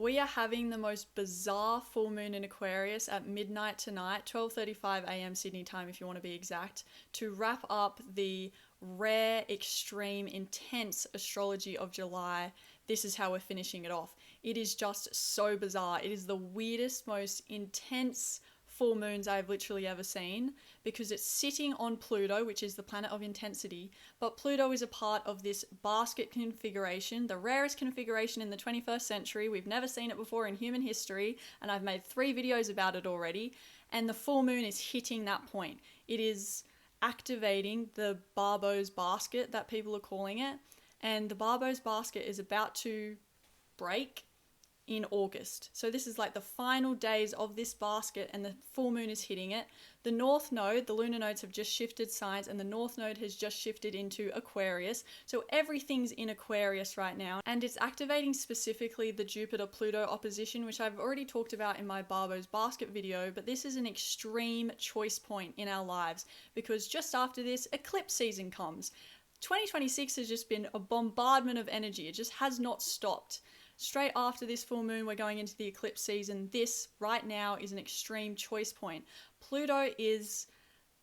We are having the most bizarre full moon in Aquarius at midnight tonight, 12:35 a.m. Sydney time if you want to be exact, to wrap up the rare, extreme, intense astrology of July. This is how we're finishing it off. It is just so bizarre. It is the weirdest, most intense full moons I've literally ever seen, because it's sitting on Pluto, which is the planet of intensity, but Pluto is a part of this basket configuration, the rarest configuration in the 21st century. We've never seen it before in human history, and I've made 3 videos about it already, and the full moon is hitting that point. It is activating the Barbo's basket that people are calling it, and the Barbo's basket is about to break in August. So this is like the final days of this basket, and the full moon is hitting it. The north node, the lunar nodes have just shifted signs, and the north node has just shifted into Aquarius. So everything's in Aquarius right now, and it's activating specifically the Jupiter-Pluto opposition, which I've already talked about in my Barbo's basket video, but this is an extreme choice point in our lives, because just after this, eclipse season comes. 2026 has just been a bombardment of energy. It just has not stopped. Straight after this full moon, we're going into the eclipse season. This, right now, is an extreme choice point. Pluto is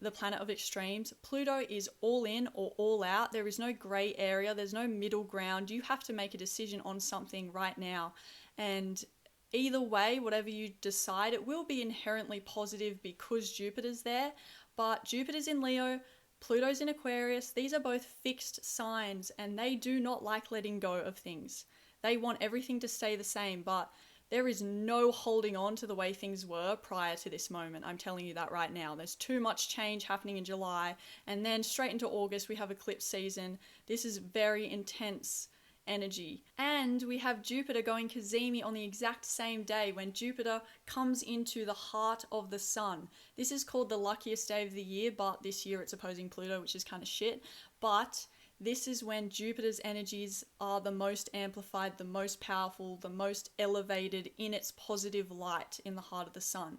the planet of extremes. Pluto is all in or all out. There is no grey area. There's no middle ground. You have to make a decision on something right now. And either way, whatever you decide, it will be inherently positive because Jupiter's there. But Jupiter's in Leo, Pluto's in Aquarius. These are both fixed signs, and they do not like letting go of things. They want everything to stay the same, but there is no holding on to the way things were prior to this moment. I'm telling you that right now. There's too much change happening in July, and then straight into August we have eclipse season. This is very intense energy. And we have Jupiter going cazimi on the exact same day, when Jupiter comes into the heart of the sun. This is called the luckiest day of the year, but this year it's opposing Pluto, which is kind of shit. But this is when Jupiter's energies are the most amplified, the most powerful, the most elevated in its positive light in the heart of the sun.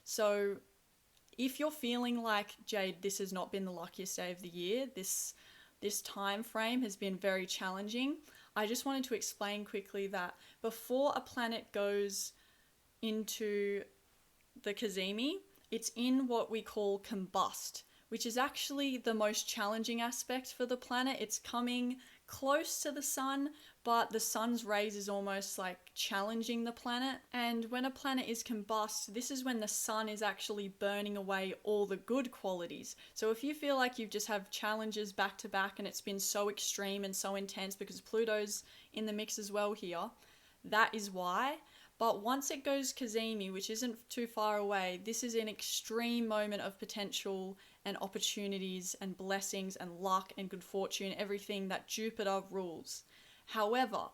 So if you're feeling like, Jade, this has not been the luckiest day of the year, this time frame has been very challenging, I just wanted to explain quickly that before a planet goes into the cazimi, it's in what we call combust, which is actually the most challenging aspect for the planet. It's coming close to the sun, but the sun's rays is almost like challenging the planet. And when a planet is combust, this is when the sun is actually burning away all the good qualities. So if you feel like you just have challenges back to back and it's been so extreme and so intense because Pluto's in the mix as well here, that is why. But once it goes cazimi, which isn't too far away, this is an extreme moment of potential and opportunities and blessings and luck and good fortune, everything that Jupiter rules. However,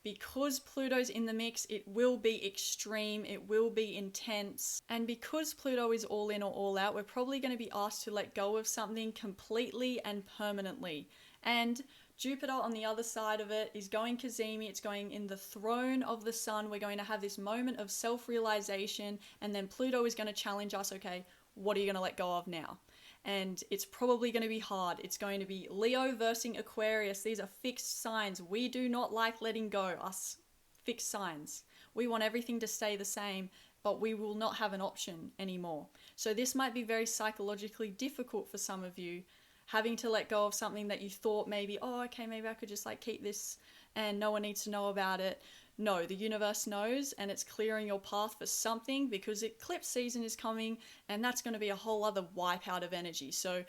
because Pluto's in the mix, it will be extreme, it will be intense. And because Pluto is all in or all out, we're probably going to be asked to let go of something completely and permanently. And Jupiter on the other side of it is going cazimi, it's going in the throne of the sun. We're going to have this moment of self-realization, and then Pluto is going to challenge us, okay, what are you going to let go of now? And it's probably going to be hard. It's going to be Leo versus Aquarius. These are fixed signs. We do not like letting go, us fixed signs. We want everything to stay the same, but we will not have an option anymore. So this might be very psychologically difficult for some of you, having to let go of something that you thought maybe, oh, okay, maybe I could just like keep this and no one needs to know about it. No, the universe knows, and it's clearing your path for something, because eclipse season is coming, and that's going to be a whole other wipeout of energy. So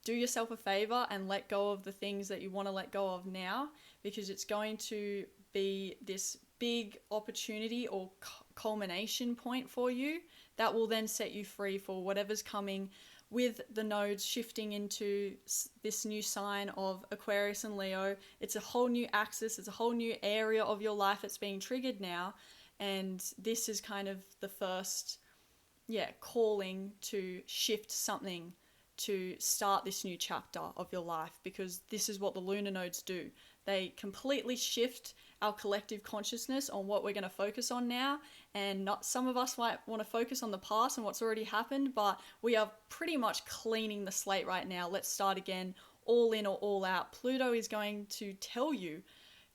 do yourself a favor and let go of the things that you want to let go of now, because it's going to be this big opportunity or culmination point for you that will then set you free for whatever's coming, with the nodes shifting into this new sign of Aquarius and Leo. It's a whole new axis, it's a whole new area of your life that's being triggered now, and this is kind of the first, calling to shift something, to start this new chapter of your life, because this is what the lunar nodes do. They completely shift our collective consciousness on what we're going to focus on now, and not some of us might want to focus on the past and what's already happened, but we are pretty much cleaning the slate right now. Let's start again, all in or all out. Pluto is going to tell you,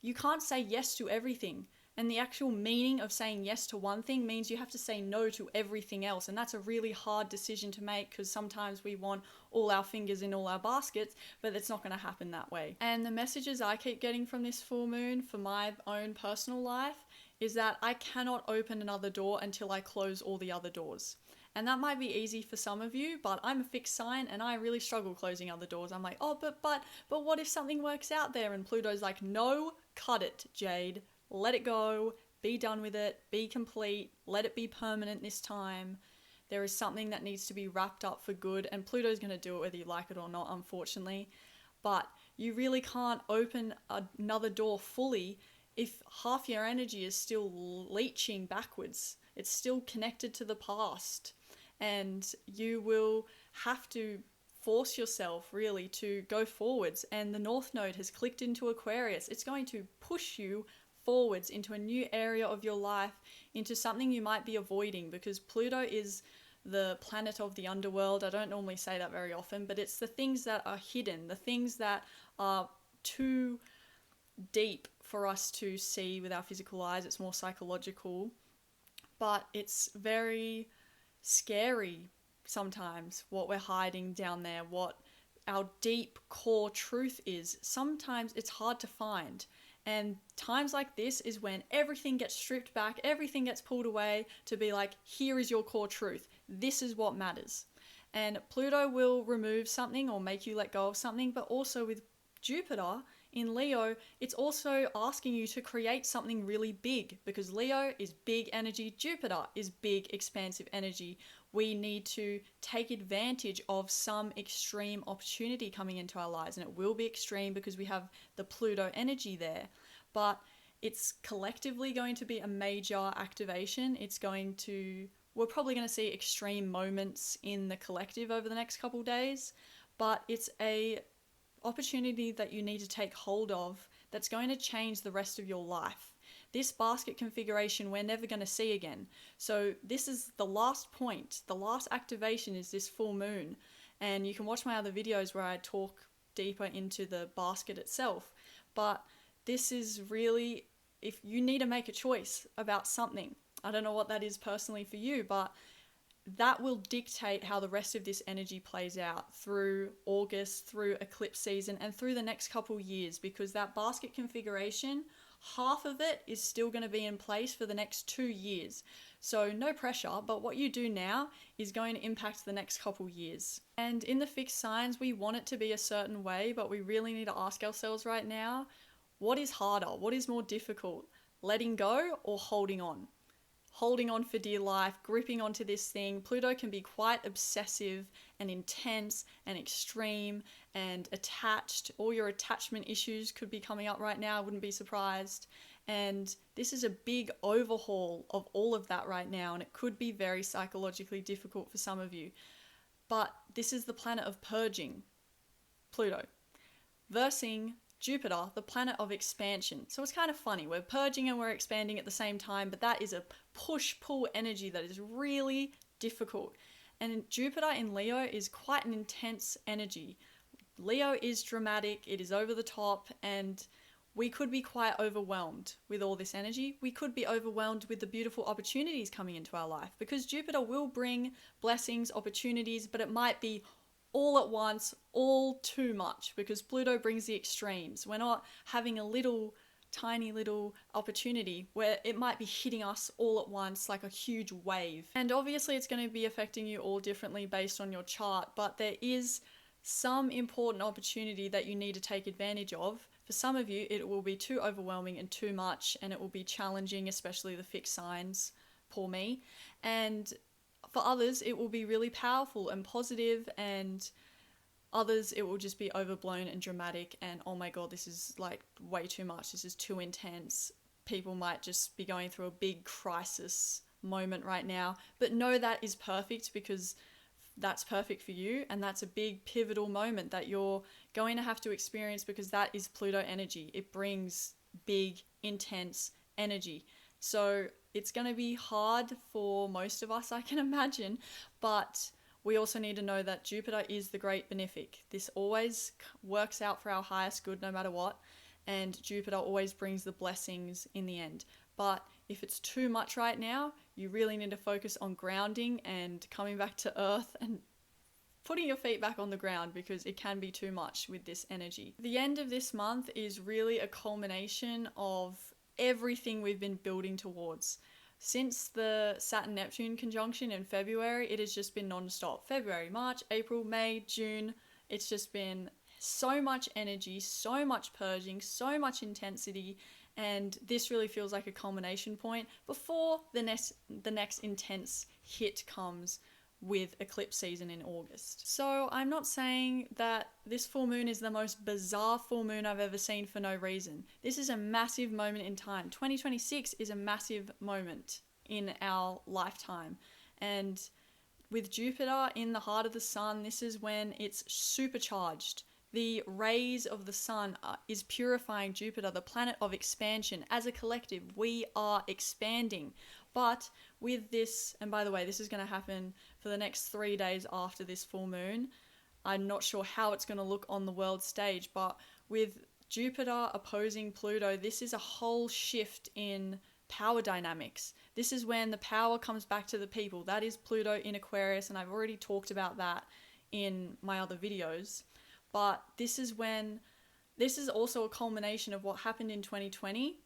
you can't say yes to everything. And the actual meaning of saying yes to one thing means you have to say no to everything else. And that's a really hard decision to make, because sometimes we want all our fingers in all our baskets, but it's not going to happen that way. And the messages I keep getting from this full moon for my own personal life is that I cannot open another door until I close all the other doors. And that might be easy for some of you, but I'm a fixed sign and I really struggle closing other doors. I'm like, oh, but what if something works out there? And Pluto's like, no, cut it, Jade. Let it go. Be done with it. Be complete. Let it be permanent this time. There is something that needs to be wrapped up for good, and Pluto's going to do it whether you like it or not, unfortunately. But you really can't open another door fully if half your energy is still leaching backwards. It's still connected to the past. And you will have to force yourself really to go forwards. And the North Node has clicked into Aquarius. It's going to push you forwards into a new area of your life, into something you might be avoiding, because Pluto is the planet of the underworld. I don't normally say that very often, but it's the things that are hidden, the things that are too deep for us to see with our physical eyes. It's more psychological, but it's very scary sometimes what we're hiding down there, what our deep core truth is. Sometimes it's hard to find, and times like this is when everything gets stripped back, everything gets pulled away to be like, here is your core truth, this is what matters. And Pluto will remove something or make you let go of something, but also with Jupiter in Leo, it's also asking you to create something really big, because Leo is big energy, Jupiter is big, expansive energy. We need to take advantage of some extreme opportunity coming into our lives, and it will be extreme because we have the Pluto energy there, but it's collectively going to be a major activation. We're probably going to see extreme moments in the collective over the next couple of days, but it's a opportunity that you need to take hold of that's going to change the rest of your life. This basket configuration we're never going to see again. So this is the last point. The last activation is this full moon. And you can watch my other videos where I talk deeper into the basket itself. But this is really, if you need to make a choice about something, I don't know what that is personally for you, but that will dictate how the rest of this energy plays out through August, through eclipse season, and through the next couple years, because that basket configuration, half of it is still going to be in place for the next 2 years. So no pressure, but what you do now is going to impact the next couple years. And in the fixed signs, we want it to be a certain way, but we really need to ask ourselves right now, what is harder? What is more difficult? Letting go or holding on? Holding on for dear life, gripping onto this thing. Pluto can be quite obsessive and intense and extreme and attached. All your attachment issues could be coming up right now, I wouldn't be surprised. And this is a big overhaul of all of that right now, and it could be very psychologically difficult for some of you. But this is the planet of purging, Pluto, versing Jupiter, the planet of expansion. So it's kind of funny. We're purging and we're expanding at the same time, but that is a push-pull energy that is really difficult. And Jupiter in Leo is quite an intense energy. Leo is dramatic, it is over the top, and we could be quite overwhelmed with all this energy. We could be overwhelmed with the beautiful opportunities coming into our life, because Jupiter will bring blessings, opportunities, but it might be all at once, all too much, because Pluto brings the extremes. We're not having a tiny little opportunity where it might be hitting us all at once like a huge wave. And obviously it's going to be affecting you all differently based on your chart, but there is some important opportunity that you need to take advantage of. For some of you, it will be too overwhelming and too much, and it will be challenging, especially the fixed signs, poor me. And for others, it will be really powerful and positive, and others, it will just be overblown and dramatic, and oh my god, this is like way too much, this is too intense. People might just be going through a big crisis moment right now, but know that is perfect, because that's perfect for you, and that's a big pivotal moment that you're going to have to experience, because that is Pluto energy. It brings big, intense energy. So it's going to be hard for most of us, I can imagine, but we also need to know that Jupiter is the great benefic. This always works out for our highest good no matter what, and Jupiter always brings the blessings in the end. But if it's too much right now, you really need to focus on grounding and coming back to earth and putting your feet back on the ground, because it can be too much with this energy. The end of this month is really a culmination of everything we've been building towards. Since the Saturn-Neptune conjunction in February, it has just been non-stop. February, March, April, May, June. It's just been so much energy, so much purging, so much intensity, and this really feels like a culmination point before the next intense hit comes with eclipse season in August. So I'm not saying that this full moon is the most bizarre full moon I've ever seen for no reason. This is a massive moment in time. 2026 is a massive moment in our lifetime. And with Jupiter in the heart of the sun, this is when it's supercharged. The rays of the sun is purifying Jupiter, the planet of expansion. As a collective, we are expanding. But with this, and by the way, this is going to happen for the next 3 days after this full moon. I'm not sure how it's going to look on the world stage, but with Jupiter opposing Pluto, this is a whole shift in power dynamics. This is when the power comes back to the people. That is Pluto in Aquarius, and I've already talked about that in my other videos. But this is also a culmination of what happened in 2020.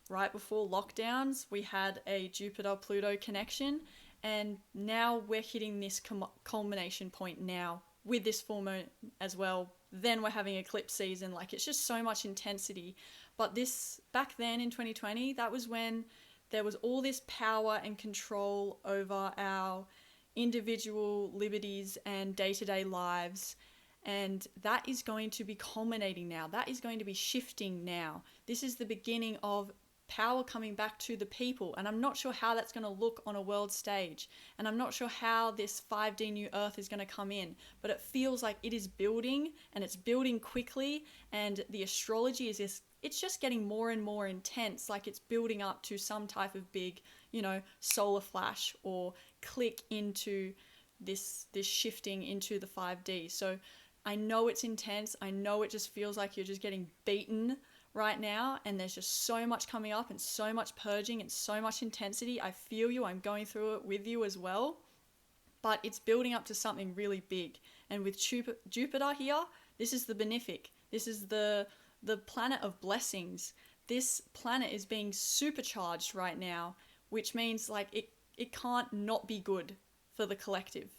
Right before lockdowns, we had a Jupiter-Pluto connection, and now we're hitting this culmination point now with this full moon as well. Then we're having eclipse season. Like, it's just so much intensity. But this, back then in 2020, that was when there was all this power and control over our individual liberties and day-to-day lives. And that is going to be culminating now. That is going to be shifting now. This is the beginning of power coming back to the people, and I'm not sure how that's going to look on a world stage, and I'm not sure how this 5D new earth is going to come in, but it feels like it is building, and it's building quickly, and the astrology is it's just getting more and more intense, like it's building up to some type of big, solar flash or click into this shifting into the 5D. So I know it's intense. I know it just feels like you're just getting beaten right now, and there's just so much coming up and so much purging and so much intensity. I feel you. I'm going through it with you as well. But it's building up to something really big. And with Jupiter here, this is the benefic. This is the planet of blessings. This planet is being supercharged right now, which means like it can't not be good for the collective.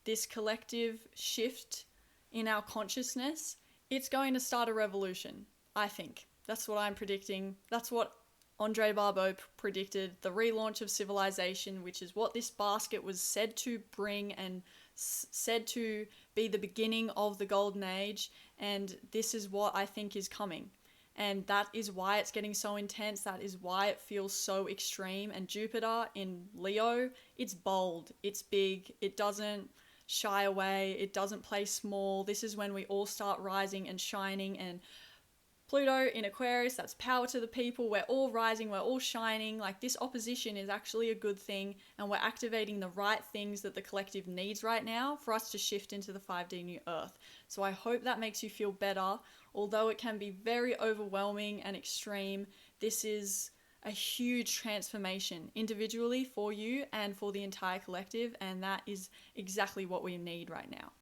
This collective shift in our consciousness, it's going to start a revolution, I think. That's what I'm predicting. That's what Andre Barbeau predicted, the relaunch of civilization, which is what this basket was said to bring and said to be the beginning of the golden age. And this is what I think is coming. And that is why it's getting so intense. That is why it feels so extreme. And Jupiter in Leo, it's bold, it's big, it doesn't shy away, it doesn't play small. This is when we all start rising and shining. And Pluto in Aquarius, that's power to the people. We're all rising, we're all shining. Like, this opposition is actually a good thing, and we're activating the right things that the collective needs right now for us to shift into the 5D new earth. So I hope that makes you feel better. Although it can be very overwhelming and extreme, this is a huge transformation individually for you and for the entire collective, and that is exactly what we need right now.